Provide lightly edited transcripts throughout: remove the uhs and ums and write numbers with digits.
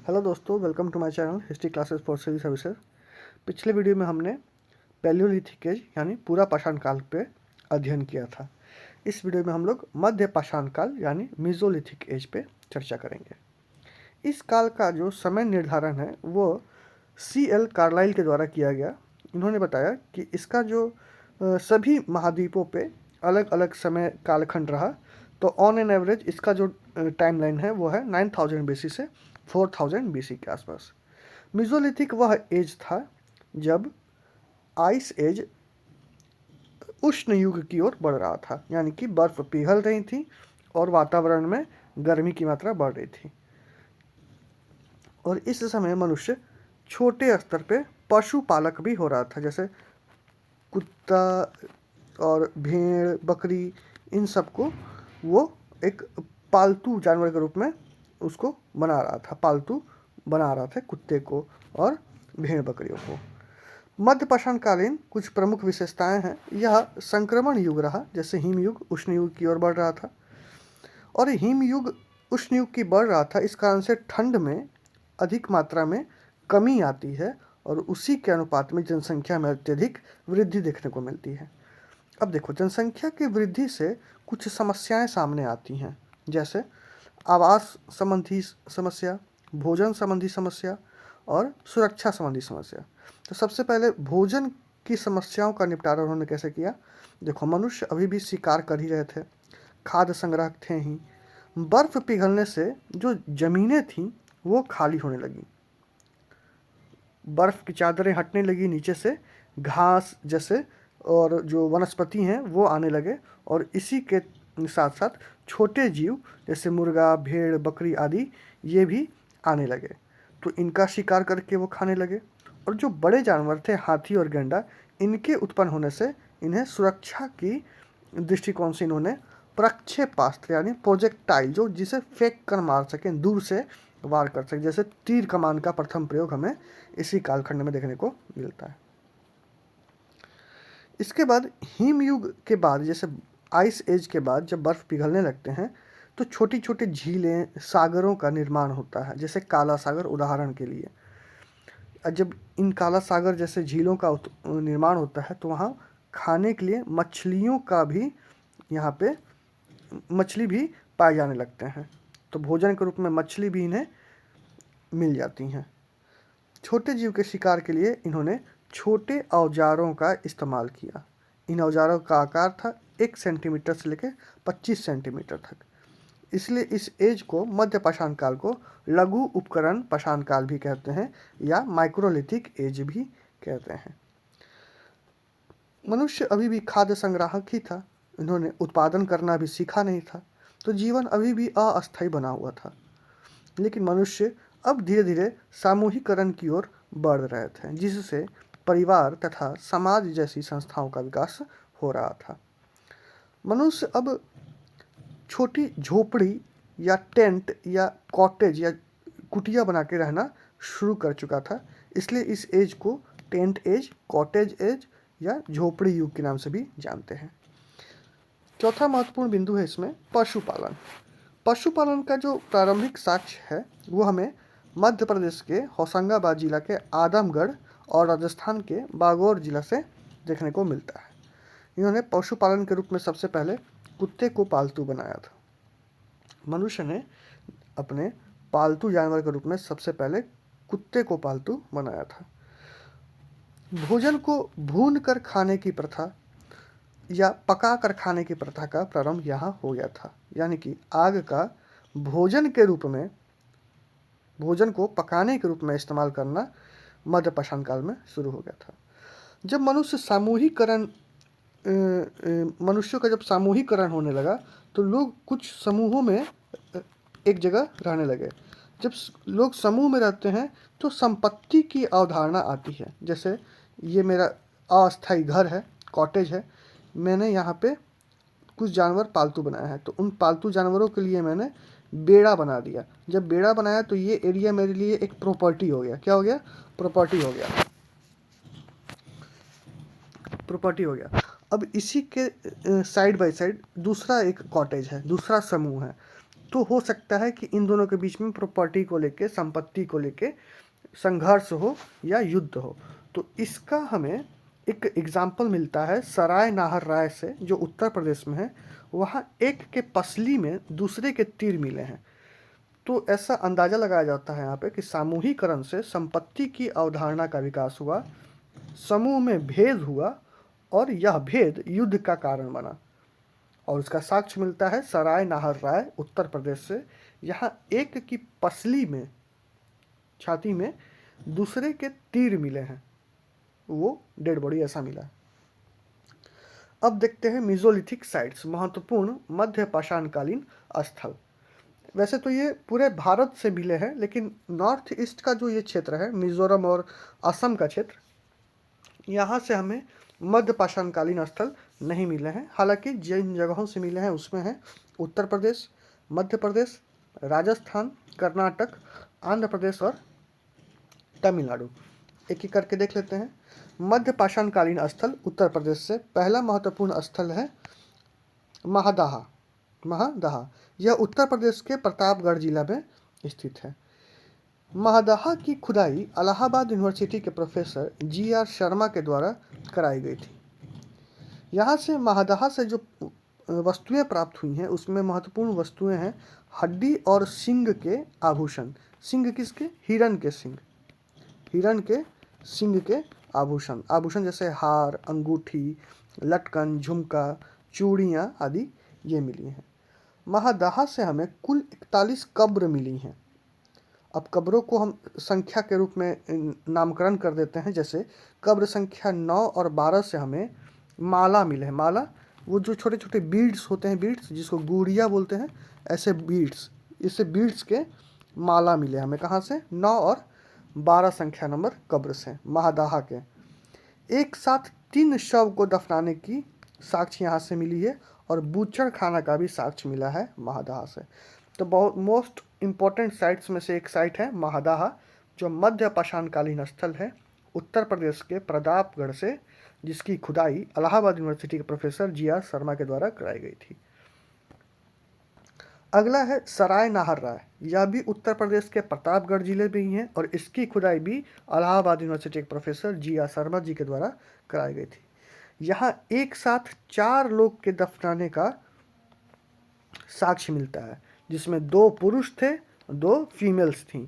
Hello दोस्तों, welcome to my channel history classes for civil services. पिछले video में हमने पैलियोलिथिक एज यानी पूरा पाषाण काल पे अध्ययन किया था। इस वीडियो में हम लोग मध्य पाषाण काल यानी मीजोलिथिक एज पे चर्चा करेंगे। इस काल का जो समय निर्धारण है वो C.L. कार्लाइल के द्वारा किया गया। इन्होंने बताया कि इसका जो सभी महाद्वीपों पे अलग अलग समय कालखंड रहा, तो ऑन एन एवरेज इसका जो टाइमलाइन है वो है 9000 BC से 4000 BC के आसपास। मीजोलिथिक वह एज था जब आइस एज उष्ण युग की ओर बढ़ रहा था, यानी कि बर्फ पिघल रही थी और वातावरण में गर्मी की मात्रा बढ़ रही थी। और इस समय मनुष्य छोटे स्तर पे पशुपालक भी हो रहा था, जैसे कुत्ता और भेड़, बकरी, इन सबको वो एक पालतू जानवर के रूप में उसको बना रहा था, पालतू बना रहा था कुत्ते को और भेड़ बकरियों को। मध्य पाषाणकालीन कुछ प्रमुख विशेषताएं हैं। यह संक्रमण युग रहा, जैसे हिम युग उष्ण युग की ओर बढ़ रहा था, और हिम युग उष्ण युग की बढ़ रहा था। इस कारण से ठंड में अधिक मात्रा में कमी आती है और उसी के अनुपात में जनसंख्या में अत्यधिक वृद्धि देखने को मिलती है। अब देखो, जनसंख्या की वृद्धि से कुछ समस्याएं सामने आती हैं, जैसे आवास संबंधी समस्या, भोजन संबंधी समस्या और सुरक्षा संबंधी समस्या। तो सबसे पहले भोजन की समस्याओं का निपटारा उन्होंने कैसे किया। देखो, मनुष्य अभी भी शिकार कर ही रहे थे, खाद्य संग्रह थे ही। बर्फ पिघलने से जो जमीनें थीं वो खाली होने लगी, बर्फ की चादरें हटने लगी, नीचे से घास जैसे और जो वनस्पति हैं वो आने लगे, और इसी के साथ साथ छोटे जीव जैसे मुर्गा, भेड़, बकरी आदि ये भी आने लगे। तो इनका शिकार करके वो खाने लगे। और जो बड़े जानवर थे, हाथी और गैंडा, इनके उत्पन्न होने से इन्हें सुरक्षा की दृष्टिकोण से इन्होंने प्रक्षेपास्त्र यानी प्रोजेक्टाइल, जो जिसे फेंक कर मार सकें, दूर से वार कर सकें, जैसे तीर कमान का प्रथम प्रयोग हमें इसी कालखंड में देखने को मिलता है। इसके बाद हिम युग के बाद, जैसे आइस एज के बाद जब बर्फ पिघलने लगते हैं तो छोटी छोटी झीलें, सागरों का निर्माण होता है, जैसे काला सागर उदाहरण के लिए। जब इन काला सागर जैसे झीलों का निर्माण होता है तो वहाँ खाने के लिए मछलियों का भी, यहाँ पे मछली भी पाए जाने लगते हैं, तो भोजन के रूप में मछली भी इन्हें मिल जाती हैं। छोटे जीव के शिकार के लिए इन्होंने छोटे औजारों का इस्तेमाल किया। इन औजारों का आकार था 1 सेंटीमीटर से लेकर 25 सेंटीमीटर तक। इसलिए इस एज को, मध्य पाषाण काल को, लघु उपकरण पाषाण काल भी कहते हैं या माइक्रोलिथिक एज भी कहते हैं। मनुष्य अभी भी खाद्य संग्राहक ही था, इन्होंने उत्पादन करना भी सीखा नहीं था, तो जीवन अभी भी अस्थायी बना हुआ था। लेकिन मनुष्य अब धीरे धीरे सामूहिकरण की ओर बढ़ रहे थे, जिससे परिवार तथा समाज जैसी संस्थाओं का विकास हो रहा था। मनुष्य अब छोटी झोपड़ी या टेंट या कॉटेज या कुटिया बना के रहना शुरू कर चुका था। इसलिए इस एज को टेंट एज, कॉटेज एज या झोपड़ी युग के नाम से भी जानते हैं। चौथा महत्वपूर्ण बिंदु है इसमें पशुपालन। पशुपालन का जो प्रारंभिक साक्ष्य है वो हमें मध्य प्रदेश के होशंगाबाद जिला के आदमगढ़ और राजस्थान के बागौर जिला से देखने को मिलता है। इन्होंने पशुपालन के रूप में सबसे पहले कुत्ते को पालतू बनाया था। मनुष्य ने अपने पालतू जानवर के रूप में सबसे पहले कुत्ते को पालतू बनाया था। भोजन को भून कर खाने की प्रथा या पका कर खाने की प्रथा का प्रारंभ यहाँ हो गया था, यानी कि आग का भोजन के रूप में, भोजन को पकाने के रूप में इस्तेमाल करना मध्य पाषाण काल में शुरू हो गया था। जब मनुष्य सामूहिकरण मनुष्यों का जब सामूहिकरण होने लगा तो लोग कुछ समूहों में एक जगह रहने लगे। जब लोग समूह में रहते हैं तो संपत्ति की अवधारणा आती है, जैसे ये मेरा अस्थायी घर है, कॉटेज है, मैंने यहाँ पे कुछ जानवर पालतू बनाया है, तो उन पालतू जानवरों के लिए मैंने बेड़ा बना दिया। जब बेड़ा बनाया तो ये एरिया मेरे लिए एक प्रॉपर्टी हो गया। क्या हो गया? प्रॉपर्टी हो गया, प्रॉपर्टी हो गया। अब इसी के साइड बाय साइड दूसरा एक कॉटेज है, दूसरा समूह है, तो हो सकता है कि इन दोनों के बीच में प्रॉपर्टी को लेके, संपत्ति को लेके संघर्ष हो या युद्ध हो। तो इसका हमें एक एग्जाम्पल मिलता है सराय नाहर राय से, जो उत्तर प्रदेश में है। वहाँ एक के पसली में दूसरे के तीर मिले हैं। तो ऐसा अंदाज़ा लगाया जाता है यहाँ पे कि सामूहिकरण से संपत्ति की अवधारणा का विकास हुआ, समूह में भेद हुआ और यह भेद युद्ध का कारण बना। और उसका साक्ष्य मिलता है सराय नाहर राय उत्तर प्रदेश से। यहाँ एक की पसली में, छाती में दूसरे के तीर मिले हैं, वो डेड बॉडी ऐसा मिला। अब देखते हैं मेसोलिथिक साइट्स, महत्वपूर्ण मध्य पाषाणकालीन स्थल। वैसे तो ये पूरे भारत से मिले हैं, लेकिन नॉर्थ ईस्ट का जो ये क्षेत्र है, मिजोरम और असम का क्षेत्र, यहाँ से हमें मध्य पाषाणकालीन स्थल नहीं मिले हैं। हालांकि जिन जगहों से मिले हैं उसमें है उत्तर प्रदेश, मध्य प्रदेश, राजस्थान, कर्नाटक, आंध्र प्रदेश और तमिलनाडु। एक एक करके देख लेते हैं। मध्य पाषाणकालीन स्थल उत्तर प्रदेश से पहला महत्वपूर्ण स्थल है महादाहा। महादाहा यह उत्तर प्रदेश के प्रतापगढ़ जिला में स्थित है। महादाहा की खुदाई इलाहाबाद यूनिवर्सिटी के प्रोफेसर GR शर्मा के द्वारा कराई गई थी। यहाँ से महादाहा से जो वस्तुएं प्राप्त हुई हैं उसमें महत्वपूर्ण वस्तुएं हैं हड्डी और सिंग के आभूषण। सिंग किसके? हिरण के सिंग। हिरण के सिंग के आभूषण। आभूषण जैसे हार, अंगूठी, लटकन, झुमका, चूड़ियाँ आदि ये मिली हैं। महादाहा से हमें कुल 41 कब्र मिली हैं। अब कब्रों को हम संख्या के रूप में नामकरण कर देते हैं। जैसे कब्र संख्या 9 और 12 से हमें माला मिले हैं। माला वो जो छोटे छोटे बीड्स होते हैं, बीड्स जिसको गुड़िया बोलते हैं, ऐसे बीड्स, इससे बीड्स के माला मिले हमें। कहाँ से? 9 और 12 संख्या नंबर कब्र से महादाहा के। एक साथ 3 शव को दफनाने की साक्ष्य यहाँ से मिली है और बूचड़ खाना का भी साक्ष्य मिला है महादाहा से। तो बहुत मोस्ट इम्पोर्टेंट साइट्स में से एक साइट है महादाहा, जो मध्य पाषाणकालीन स्थल है उत्तर प्रदेश के प्रतापगढ़ से, जिसकी खुदाई इलाहाबाद यूनिवर्सिटी के प्रोफेसर GR शर्मा के द्वारा कराई गई थी। अगला है सराय नाहर राय। यह भी उत्तर प्रदेश के प्रतापगढ़ जिले में ही है और इसकी खुदाई भी इलाहाबाद यूनिवर्सिटी के प्रोफेसर GR शर्मा जी के द्वारा कराई गई थी। यहाँ एक साथ 4 लोग के दफनाने का साक्ष्य मिलता है, जिसमें 2 पुरुष थे, 2 फीमेल्स थीं।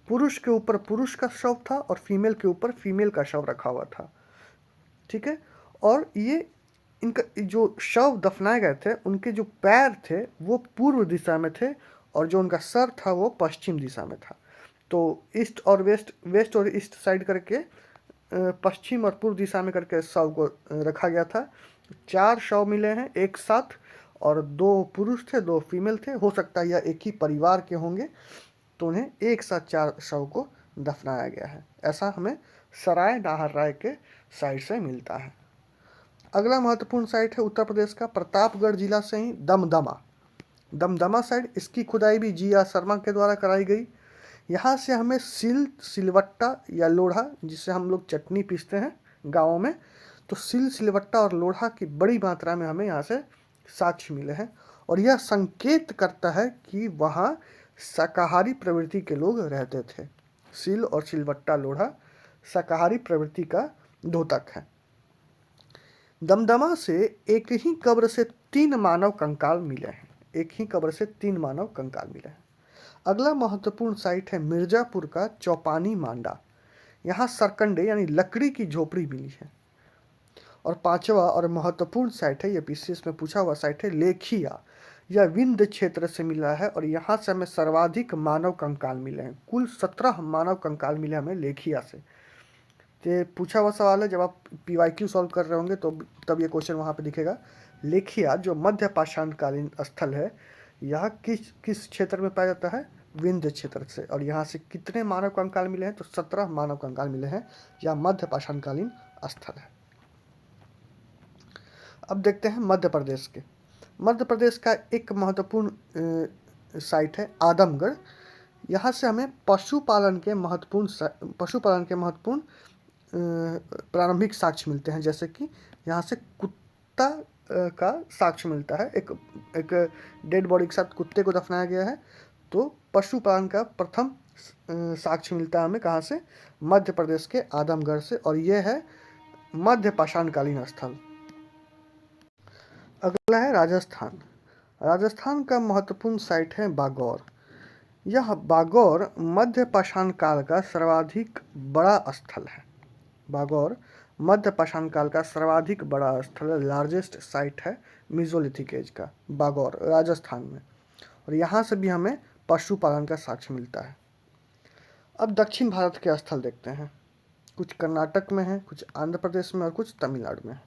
पुरुष के ऊपर पुरुष का शव था और फीमेल के ऊपर फीमेल का शव रखा हुआ था। ठीक है। और ये इनका जो शव दफनाए गए थे, उनके जो पैर थे वो पूर्व दिशा में थे और जो उनका सर था वो पश्चिम दिशा में था। तो ईस्ट और वेस्ट, वेस्ट और ईस्ट साइड करके पश्चिम और पूर्व दिशा में करके शव को रखा गया था। 4 शव मिले हैं एक साथ और 2 पुरुष थे, 2 फीमेल थे। हो सकता है यह एक ही परिवार के होंगे, तो उन्हें एक साथ 4 शव को दफनाया गया है। ऐसा हमें सराय नाहर राय के साइड से मिलता है। अगला महत्वपूर्ण साइट है उत्तर प्रदेश का प्रतापगढ़ जिला से ही दमदमा। दमदमा साइड, इसकी खुदाई भी GR शर्मा के द्वारा कराई गई। यहाँ से हमें सिलवट्टा या लोढ़ा, जिससे हम लोग चटनी पीसते हैं गाँवों में, तो सिलवट्टा और लोढ़ा की बड़ी मात्रा में हमें यहाँ से साक्ष्य मिले हैं और यह संकेत करता है कि वहाँ शाकाहारी प्रवृत्ति के लोग रहते थे। सिल और सिलवट्टा लोढ़ा शाकाहारी प्रवृत्ति का द्योतक है। दमदमा से एक ही कब्र से 3 मानव कंकाल मिले हैं। एक ही कब्र से 3 मानव कंकाल मिले हैं। अगला महत्वपूर्ण साइट है मिर्जापुर का चौपानी मांडा। यहाँ सरकंडे यानी लकड़ी की झोपड़ी मिली है। और 5वां और महत्वपूर्ण साइट है, ये PCS में पूछा हुआ साइट है, लेखिया। यह विंध्य क्षेत्र से मिला है और यहाँ से हमें सर्वाधिक मानव कंकाल मिले हैं। कुल 17 मानव कंकाल मिले हमें लेखिया से। ये पूछा हुआ सवाल है, जब आप PYQ सॉल्व कर रहे होंगे तो तब ये क्वेश्चन वहाँ पे दिखेगा। लेखिया जो मध्य पाषाणकालीन स्थल है, यह किस क्षेत्र में पाया जाता है? विंध्य क्षेत्र से। और यहाँ से कितने मानव कंकाल मिले हैं? तो 17 मानव कंकाल मिले हैं। यह मध्य पाषाणकालीन स्थल है। अब देखते हैं मध्य प्रदेश के। मध्य प्रदेश का एक महत्वपूर्ण साइट है आदमगढ़। यहाँ से हमें पशुपालन के महत्वपूर्ण प्रारंभिक साक्ष्य मिलते हैं। जैसे कि यहाँ से कुत्ता का साक्ष्य मिलता है। एक एक डेड बॉडी के साथ कुत्ते को दफनाया गया है, तो पशुपालन का प्रथम साक्ष्य मिलता है हमें कहाँ से? मध्य प्रदेश के आदमगढ़ से, और यह है मध्य पाषाणकालीन स्थल। अगला है राजस्थान। राजस्थान का महत्वपूर्ण साइट है बागौर। यह बागौर मध्य पाषाण काल का सर्वाधिक बड़ा स्थल है। बागौर मध्य पाषाण काल का सर्वाधिक बड़ा स्थल, लार्जेस्ट साइट है मेसोलिथिक एज का, बागौर राजस्थान में। और यहाँ से भी हमें पशुपालन का साक्ष्य मिलता है। अब दक्षिण भारत के स्थल देखते हैं। कुछ कर्नाटक में है, कुछ आंध्र प्रदेश में और कुछ तमिलनाडु में है।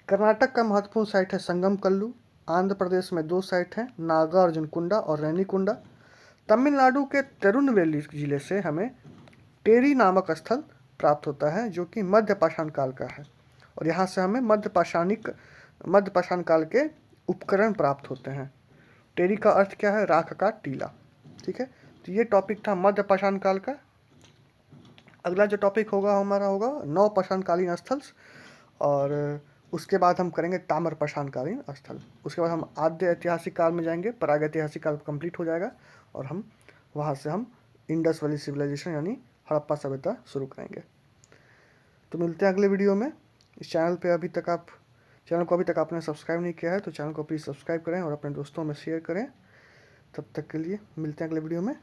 कर्नाटक का महत्वपूर्ण साइट है संगम कल्लू। आंध्र प्रदेश में 2 साइट हैं, नागार्जुनकुंडा और रेनीकुंडा। तमिलनाडु के तिरुनेलवेली जिले से हमें टेरी नामक स्थल प्राप्त होता है, जो कि मध्य पाषाण काल का है। और यहाँ से हमें मध्य पाषाण काल के उपकरण प्राप्त होते हैं। टेरी का अर्थ क्या है? राख का टीला। ठीक है, तो ये टॉपिक था मध्य पाषाण काल का। अगला जो टॉपिक होगा हमारा होगा नवपाषाणकालीन स्थल, और उसके बाद हम करेंगे ताम्रपाषाणकालीन स्थल। उसके बाद हम आद्य ऐतिहासिक काल में जाएंगे, प्रागैतिहासिक काल कंप्लीट हो जाएगा, और हम वहाँ से हम इंडस वैली सिविलाइजेशन यानी हड़प्पा सभ्यता शुरू करेंगे। तो मिलते हैं अगले वीडियो में। इस चैनल को अभी तक आपने सब्सक्राइब नहीं किया है तो चैनल को प्लीज़ सब्सक्राइब करें और अपने दोस्तों में शेयर करें। तब तक के लिए मिलते हैं अगले वीडियो में।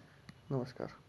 नमस्कार।